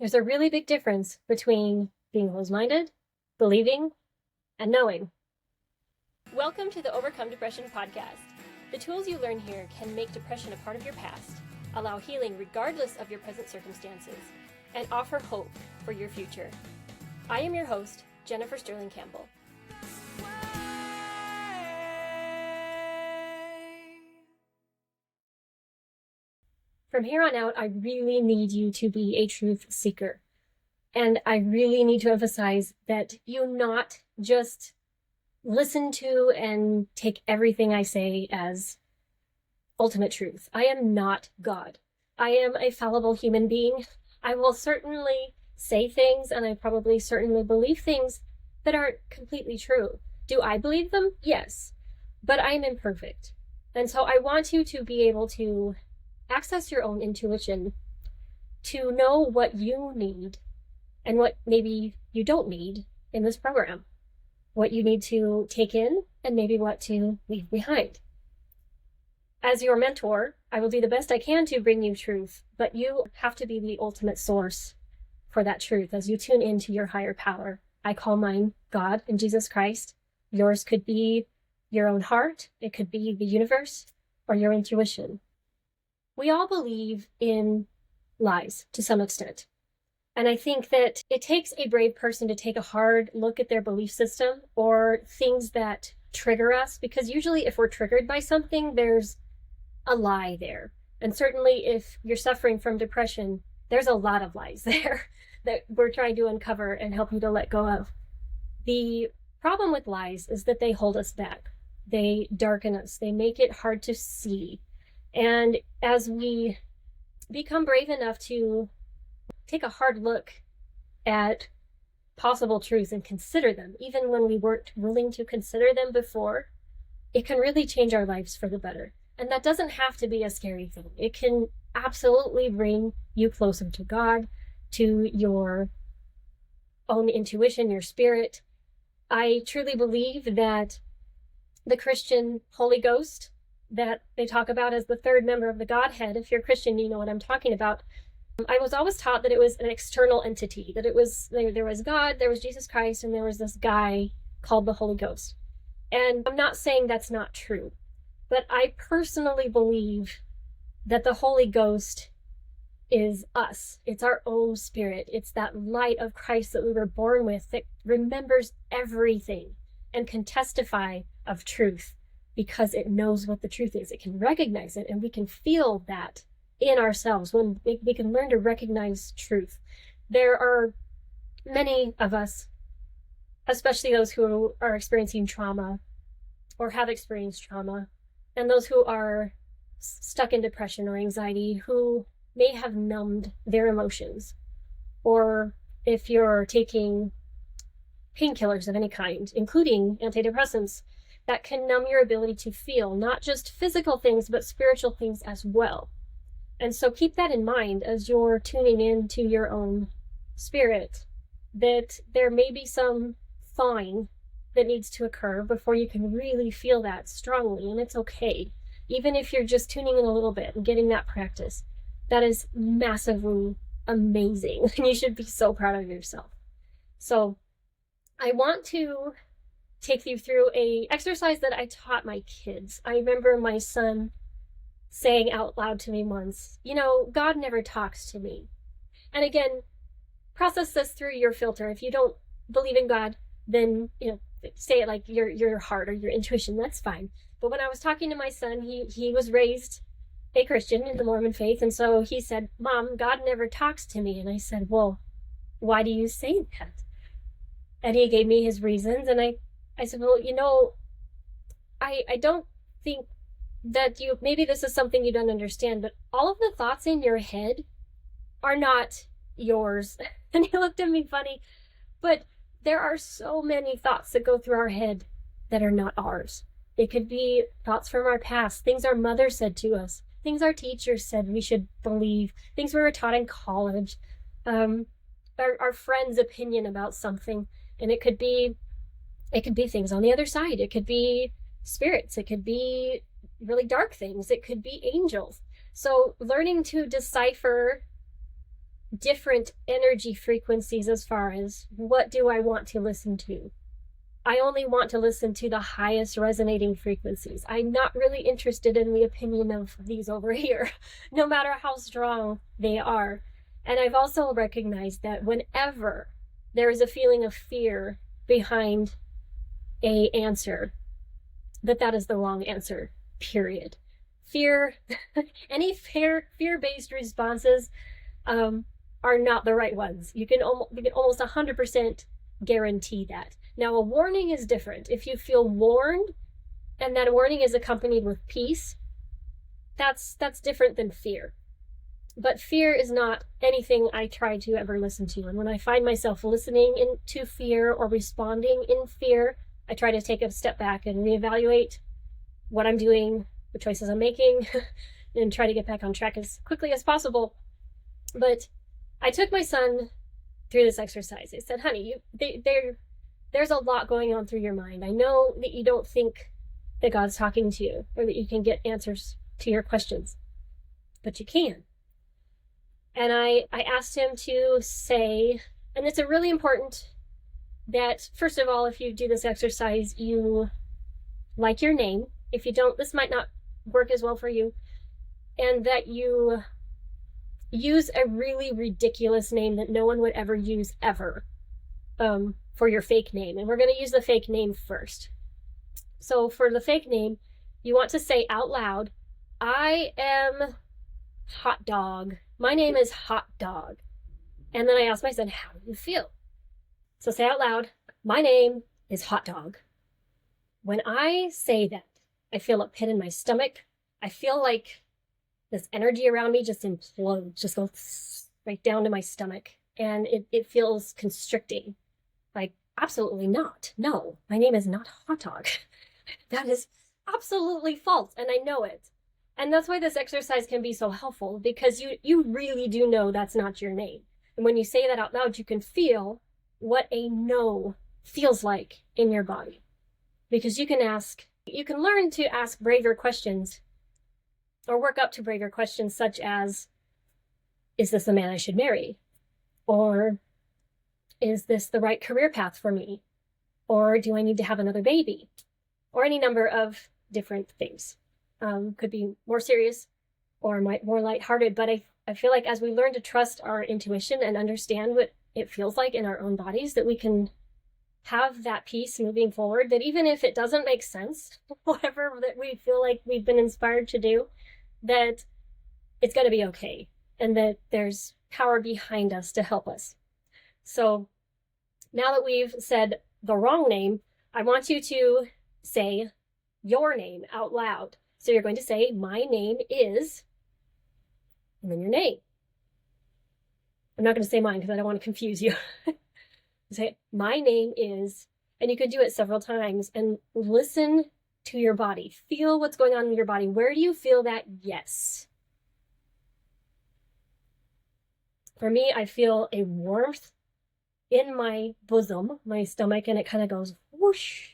There's a really big difference between being closed-minded, believing, and knowing. Welcome to the Overcome Depression podcast. The tools you learn here can make depression a part of your past, allow healing regardless of your present circumstances, and offer hope for your future. I am your host, Jennifer Stirling-Campbell. From here on out, I really need you to be a truth seeker. And I really need to emphasize that you not just listen to and take everything I say as ultimate truth. I am not God. I am a fallible human being. I will certainly say things, and I probably certainly believe things that aren't completely true. Do I believe them? Yes. But I'm imperfect. And so I want you to be able to access your own intuition, to know what you need and what maybe you don't need in this program, what you need to take in and maybe what to leave behind. As your mentor, I will do the best I can to bring you truth, but you have to be the ultimate source for that truth as you tune into your higher power. I call mine God and Jesus Christ. Yours could be your own heart, it could be the universe, or your intuition. We all believe in lies to some extent. And I think that it takes a brave person to take a hard look at their belief system or things that trigger us, because usually if we're triggered by something, there's a lie there. And certainly if you're suffering from depression, there's a lot of lies there that we're trying to uncover and help you to let go of. The problem with lies is that they hold us back. They darken us. They make it hard to see. And as we become brave enough to take a hard look at possible truths and consider them, even when we weren't willing to consider them before, it can really change our lives for the better. And that doesn't have to be a scary thing. It can absolutely bring you closer to God, to your own intuition, your spirit. I truly believe that the Christian Holy Ghost that they talk about as the third member of the Godhead, if you're Christian, you know what I'm talking about. I was always taught that it was an external entity, that it was, there was God, there was Jesus Christ, and there was this guy called the Holy Ghost. And I'm not saying that's not true, but I personally believe that the Holy Ghost is us. It's our own spirit. It's that light of Christ that we were born with that remembers everything and can testify of truth because it knows what the truth is. It can recognize it, and we can feel that in ourselves when we can learn to recognize truth. There are many of us, especially those who are experiencing trauma or have experienced trauma, and those who are stuck in depression or anxiety, who may have numbed their emotions. Or if you're taking painkillers of any kind, including antidepressants, that can numb your ability to feel not just physical things, but spiritual things as well. And so keep that in mind as you're tuning into your own spirit, that there may be some thawing that needs to occur before you can really feel that strongly, and it's okay. Even if you're just tuning in a little bit and getting that practice, that is massively amazing. And you should be so proud of yourself. So I want to take you through a exercise that I taught my kids. I remember my son saying out loud to me once, God never talks to me. And again, process this through your filter. If you don't believe in God, then, say it like your heart or your intuition, that's fine. But when I was talking to my son, he was raised a Christian in the Mormon faith. And so he said, Mom, God never talks to me. And I said, well, why do you say that? And he gave me his reasons. And I said, well, I don't think that maybe this is something you don't understand, but all of the thoughts in your head are not yours. And he looked at me funny, but there are so many thoughts that go through our head that are not ours. It could be thoughts from our past, things our mother said to us, things our teachers said we should believe, things we were taught in college, our friend's opinion about something. And it could be things on the other side. It could be spirits. It could be really dark things. It could be angels. So learning to decipher different energy frequencies as far as what do I want to listen to. I only want to listen to the highest resonating frequencies. I'm not really interested in the opinion of these over here, no matter how strong they are. And I've also recognized that whenever there is a feeling of fear behind a answer, that is the wrong answer, period. Fear, any fear-based responses are not the right ones. You can almost 100% guarantee that. Now, a warning is different. If you feel warned and that warning is accompanied with peace, that's different than fear. But fear is not anything I try to ever listen to. And when I find myself listening into fear or responding in fear, I try to take a step back and reevaluate what I'm doing, the choices I'm making, and try to get back on track as quickly as possible. But I took my son through this exercise. I said, honey, there's a lot going on through your mind. I know that you don't think that God's talking to you or that you can get answers to your questions, but you can. And I asked him to say, and it's a really important that, first of all, if you do this exercise, you like your name. If you don't, this might not work as well for you. And that you use a really ridiculous name that no one would ever use ever for your fake name. And we're going to use the fake name first. So for the fake name, you want to say out loud, I am Hot Dog. My name is Hot Dog. And then I asked my son, how do you feel? So say out loud, my name is Hot Dog. When I say that, I feel a pit in my stomach. I feel like this energy around me just implodes, just goes right down to my stomach. And it feels constricting. Like, absolutely not. No, my name is not Hot Dog. That is absolutely false, and I know it. And that's why this exercise can be so helpful, because you really do know that's not your name. And when you say that out loud, you can feel what a no feels like in your body. Because you can learn to ask braver questions, or work up to braver questions such as, is this the man I should marry? Or is this the right career path for me? Or do I need to have another baby? Or any number of different things. Could be more serious or more lighthearted, but I feel like as we learn to trust our intuition and understand what it feels like in our own bodies, that we can have that peace moving forward, that even if it doesn't make sense, whatever that we feel like we've been inspired to do, that it's going to be okay, and that there's power behind us to help us. So now that we've said the wrong name, I want you to say your name out loud. So you're going to say, my name is, and then your name. I'm not going to say mine because I don't want to confuse you. Say, my name is, and you could do it several times and listen to your body. Feel what's going on in your body. Where do you feel that yes? For me, I feel a warmth in my bosom, my stomach, and it kind of goes whoosh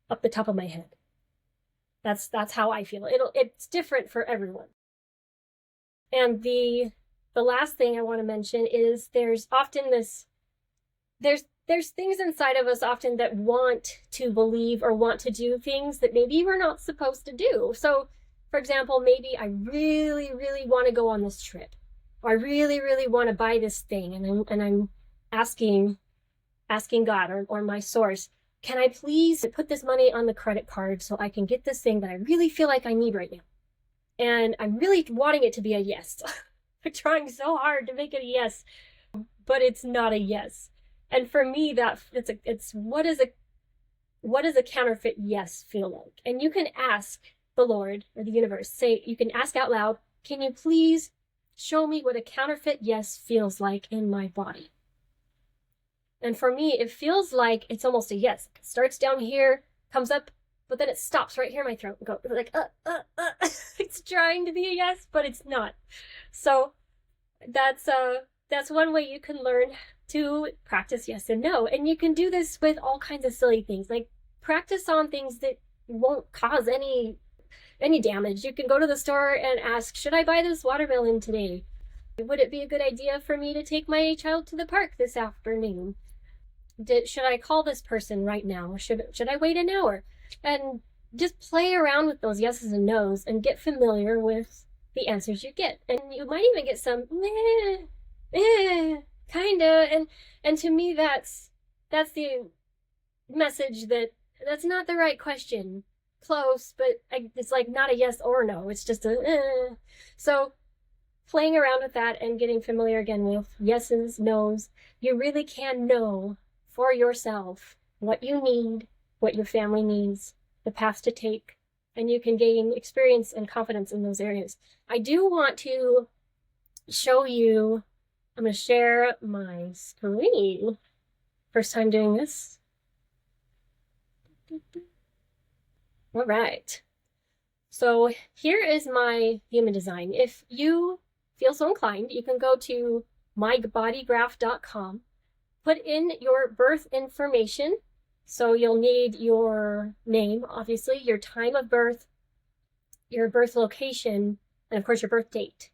up the top of my head. That's how I feel. It's different for everyone. And the last thing I want to mention is there's often there's things inside of us often that want to believe or want to do things that maybe we're not supposed to do. So, for example, maybe I really, really want to go on this trip, or I really, really want to buy this thing, and I'm asking God or my source, can I please put this money on the credit card so I can get this thing that I really feel like I need right now? And I'm really wanting it to be a yes. I'm trying so hard to make it a yes, but it's not a yes. And for me, it's what does a counterfeit yes feel like? And you can ask the Lord or the universe, you can ask out loud, can you please show me what a counterfeit yes feels like in my body? And for me, it feels like it's almost a yes. It starts down here, comes up, but then it stops right here in my throat and goes like, It's trying to be a yes, but it's not. So that's one way you can learn to practice yes and no. And you can do this with all kinds of silly things, like practice on things that won't cause any damage. You can go to the store and ask, should I buy this watermelon today? Would it be a good idea for me to take my child to the park this afternoon? Should I call this person right now? Should I wait an hour? And just play around with those yeses and nos and get familiar with the answers you get. And you might even get some kinda. And to me, that's the message that that's not the right question. Close, but it's like not a yes or no. It's just a So playing around with that and getting familiar again with yeses, nos, you really can know for yourself what you need, what your family needs, the path to take, and you can gain experience and confidence in those areas. I do want to show you, I'm going to share my screen. First time doing this. All right. So here is my human design. If you feel so inclined, you can go to mybodygraph.com, put in your birth information. So you'll need your name, obviously, your time of birth, your birth location, and of course your birth date.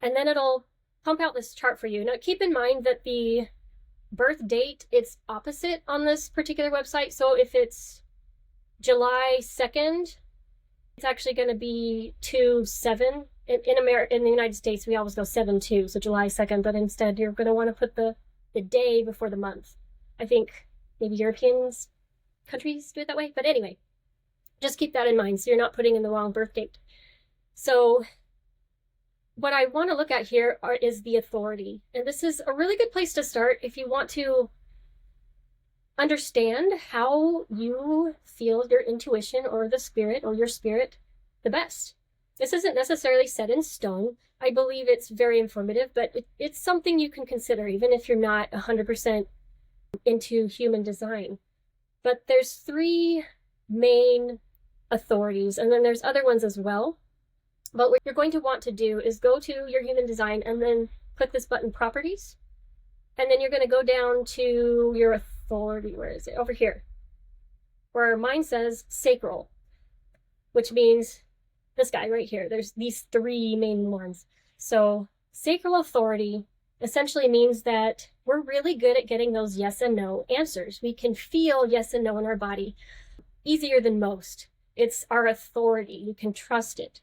And then it'll pump out this chart for you. Now keep in mind that the birth date, it's opposite on this particular website. So if it's July 2nd, it's actually going to be 2/7. In the United States, we always go 7/2, so July 2nd, but instead you're going to want to put the day before the month. I think maybe Europeans, countries do it that way, but anyway, just keep that in mind so you're not putting in the wrong birth date. So what I want to look at here is the authority, and this is a really good place to start if you want to understand how you feel your intuition or the spirit or your spirit the best. This isn't necessarily set in stone. I believe it's very informative, but it's something you can consider even if you're not 100% into human design. But there's 3 main authorities, and then there's other ones as well. But what you're going to want to do is go to your human design and then click this button, properties. And then you're going to go down to your authority. Where is it? Over here. Where mine says sacral, which means this guy right here. There's these 3 main ones. So sacral authority essentially means that we're really good at getting those yes and no answers. We can feel yes and no in our body easier than most. It's our authority. You can trust it.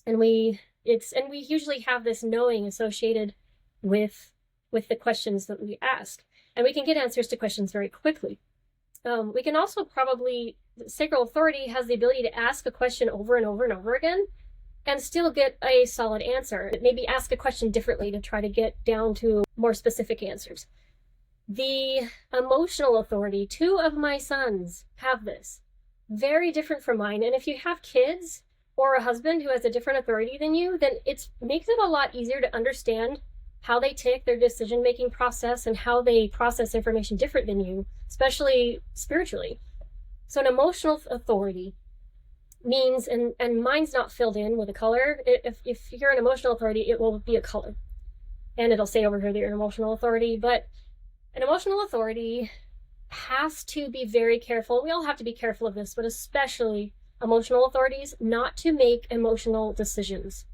And we usually have this knowing associated with the questions that we ask. And we can get answers to questions very quickly. We can also sacral authority has the ability to ask a question over and over and over again and still get a solid answer. Maybe ask a question differently to try to get down to more specific answers. The emotional authority, 2 of my sons have this. Very different from mine. And if you have kids or a husband who has a different authority than you, then it makes it a lot easier to understand how they take their decision-making process and how they process information different than you, especially spiritually. So an emotional authority means, and mine's not filled in with a color. If you're an emotional authority, it will be a color. And it'll say over here that you're an emotional authority. But an emotional authority has to be very careful. We all have to be careful of this, but especially emotional authorities, not to make emotional decisions.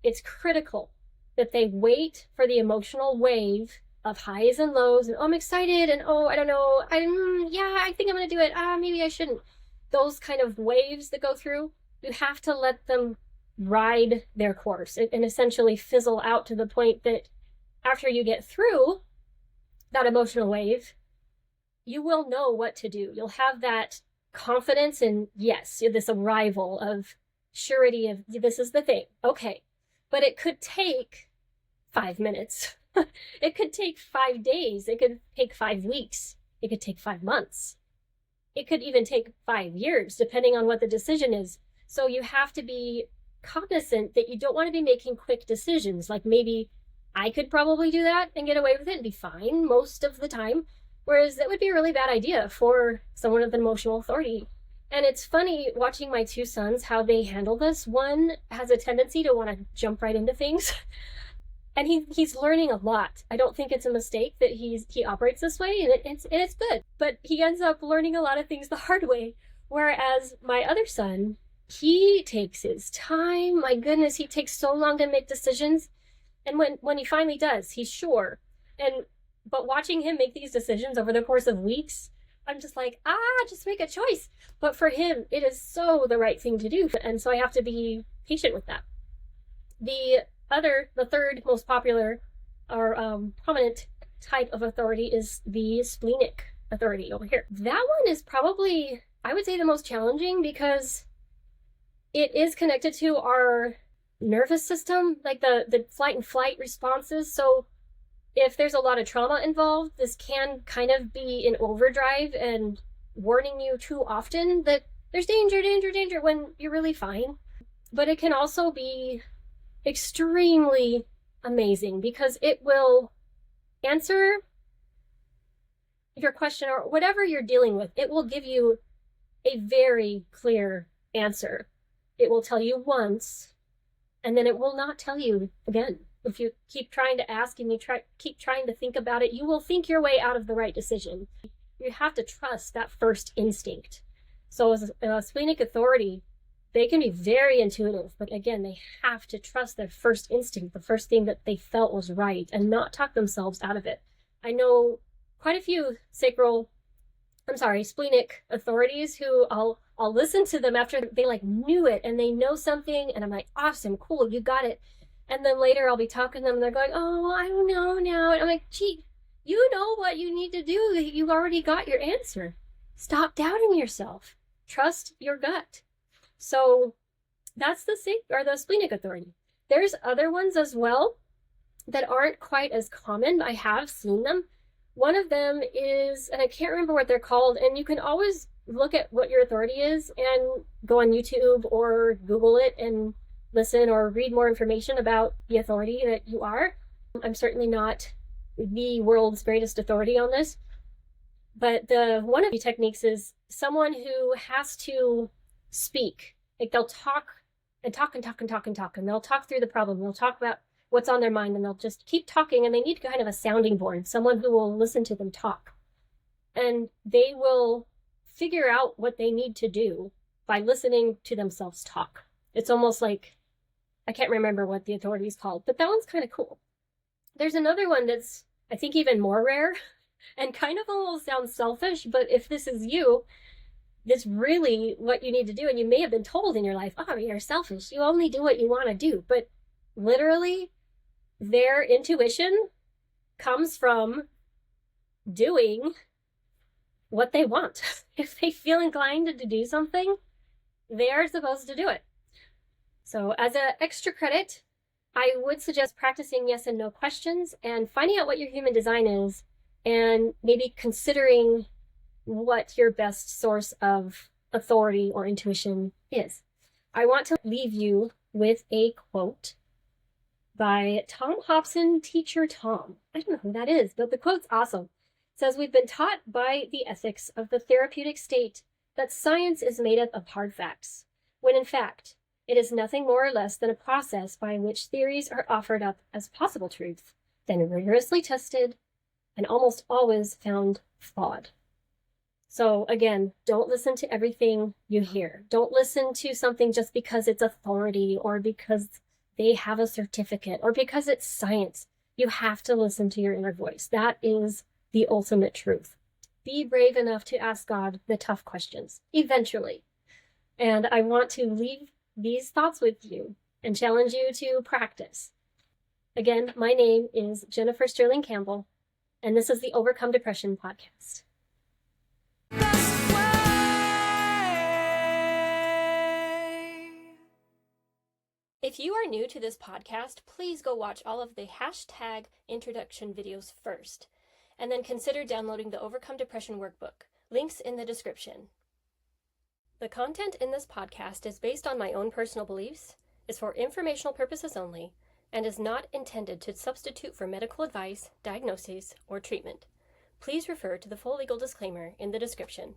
It's critical that they wait for the emotional wave of highs and lows, and oh, I'm excited, and oh, I don't know, I think I'm gonna do it, maybe I shouldn't. Those kind of waves that go through, you have to let them ride their course and essentially fizzle out to the point that after you get through that emotional wave, you will know what to do. You'll have that confidence and yes, this arrival of surety of this is the thing. Okay. But it could take 5 minutes. It could take 5 days. It could take 5 weeks. It could take 5 months. It could even take 5 years, depending on what the decision is. So you have to be cognizant that you don't want to be making quick decisions. Like maybe I could probably do that and get away with it and be fine most of the time. Whereas that would be a really bad idea for someone with an emotional authority. And it's funny watching my 2 sons, how they handle this. One has a tendency to want to jump right into things. And he's learning a lot. I don't think it's a mistake that he operates this way, and it's good. But he ends up learning a lot of things the hard way. Whereas my other son, he takes his time. My goodness, he takes so long to make decisions. And when he finally does, he's sure. But watching him make these decisions over the course of weeks, I'm just like, just make a choice. But for him, it is so the right thing to do. And so I have to be patient with that. The third most popular or prominent type of authority is the splenic authority over here. That one is probably, I would say, the most challenging because it is connected to our nervous system, like the flight and flight responses. So if there's a lot of trauma involved, this can kind of be in overdrive and warning you too often that there's danger, danger, danger when you're really fine. But it can also be extremely amazing because it will answer your question or whatever you're dealing with. It will give you a very clear answer. It will tell you once, and then it will not tell you again. If you keep trying to ask and keep trying to think about it, you will think your way out of the right decision. You have to trust that first instinct. So as a splenic authority, they can be very intuitive, but again, they have to trust their first instinct, the first thing that they felt was right, and not talk themselves out of it. I know quite a few splenic authorities who I'll listen to them after they like knew it and they know something, and I'm like, awesome, cool, you got it. And then later I'll be talking to them and they're going, oh, I don't know now. And I'm like, gee, you know what you need to do. You've already got your answer. Stop doubting yourself. Trust your gut. So that's the splenic authority. There's other ones as well that aren't quite as common. I have seen them. One of them is, and I can't remember what they're called, and you can always look at what your authority is and go on YouTube or Google it and listen or read more information about the authority that you are. I'm certainly not the world's greatest authority on this, but one of the techniques is someone who has to speak. Like they'll talk and talk and talk and talk and talk, and they'll talk through the problem. They'll talk about what's on their mind, and they'll just keep talking, and they need kind of a sounding board, someone who will listen to them talk. And they will figure out what they need to do by listening to themselves talk. It's almost like, I can't remember what the authority is called, but that one's kind of cool. There's another one that's, I think, even more rare and kind of almost sounds selfish, but if this is you, this really what you need to do. And you may have been told in your life, oh, you're selfish. You only do what you want to do. But literally, their intuition comes from doing what they want. If they feel inclined to do something, they are supposed to do it. So as an extra credit, I would suggest practicing yes and no questions and finding out what your human design is and maybe considering what your best source of authority or intuition is. I want to leave you with a quote by Tom Hobson, Teacher Tom. I don't know who that is, but the quote's awesome. It says, we've been taught by the ethics of the therapeutic state that science is made up of hard facts, when in fact, it is nothing more or less than a process by which theories are offered up as possible truth, then rigorously tested, and almost always found flawed. So again, don't listen to everything you hear. Don't listen to something just because it's authority or because they have a certificate or because it's science. You have to listen to your inner voice. That is the ultimate truth. Be brave enough to ask God the tough questions, eventually. And I want to leave these thoughts with you and challenge you to practice. Again, my name is Jennifer Stirling-Campbell, and this is the Overcome Depression podcast. If you are new to this podcast, please go watch all of the hashtag introduction videos first, and then consider downloading the Overcome Depression workbook. Links in the description. The content in this podcast is based on my own personal beliefs, is for informational purposes only, and is not intended to substitute for medical advice, diagnoses, or treatment. Please refer to the full legal disclaimer in the description.